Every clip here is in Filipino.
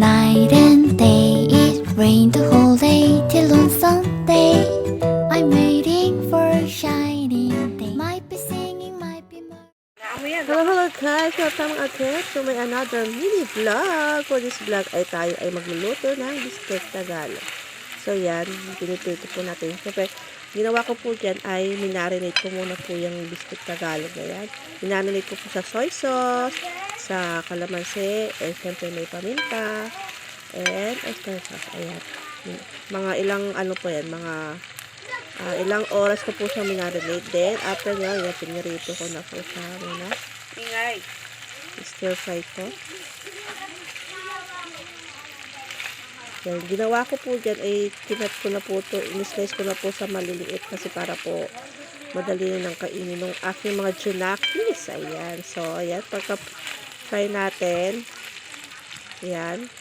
night and day. It rained the whole day till on Sunday. I'm waiting for a shining day. Might be singing, might be Hello guys! Welcome again to my another mini vlog. For this vlog ay tayo ay magluluto ng biscuit Tagalog. So yan, pinipito po natin. Siyempre, ginawa ko po dyan ay minarinate ko muna po yung biscuit Tagalog na yan. Minarinate ko po sa soy sauce, sa kalamansi, and siyempre may paminta, and oyster sauce. Ayan. Mga ilang ano po yan, mga ilang oras ko po siya minarinate. Then, after nyo, yan, pinirito ko na po siya muna. Ingay. Stir fry ko. Yan, ginawa ko po dyan ay kinat ko na po ito. In-slice ko na po sa maliliit kasi para po madali nang kainin ng aking mga junakis. Ayan. So, ayan. Pagka-fry natin. Ayan.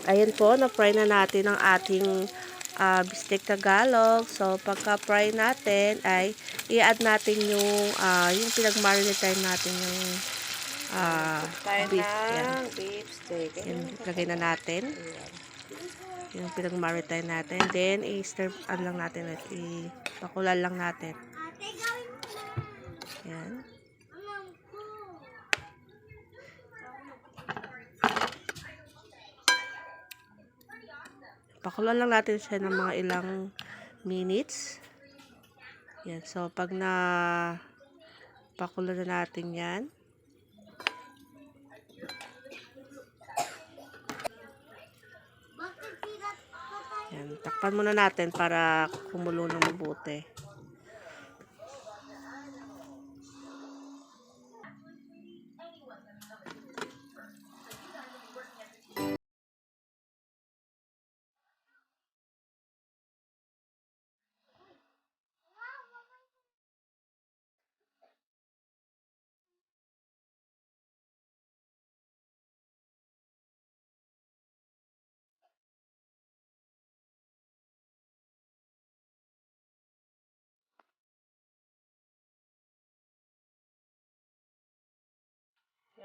Ayan po, na-fry na natin ang ating bistek Tagalog. So, pagka-fry natin ay i-add natin yung pinag-marinate natin yung beef. Yan. Beef steak. Yan, lagay na natin. Yung pinag-marinate natin. Then, i-stir lang natin at ipakulan lang natin. Yan. Pakulan lang natin siya ng mga ilang minutes. Yan. So, pag pakulan na natin yan. Yan. Takpan muna natin para kumulo ng mabuti.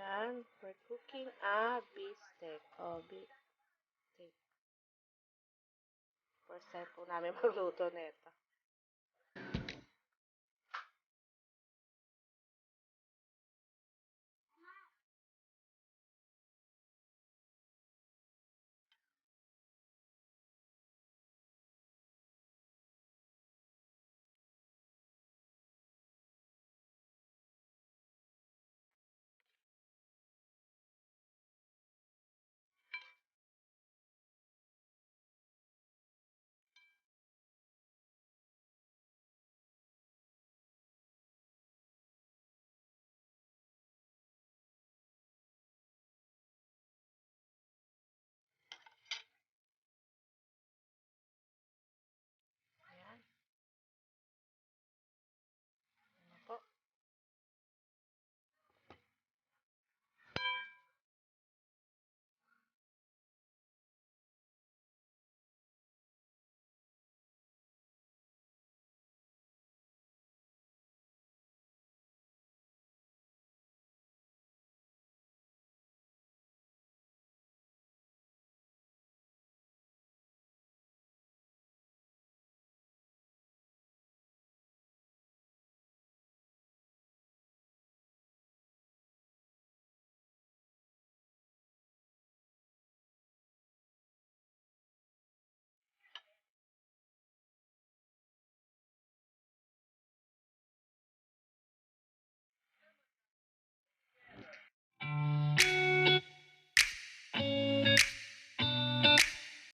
Yan, we're cooking a beef steak. Oh, beef steak. First time po namin magluto nito.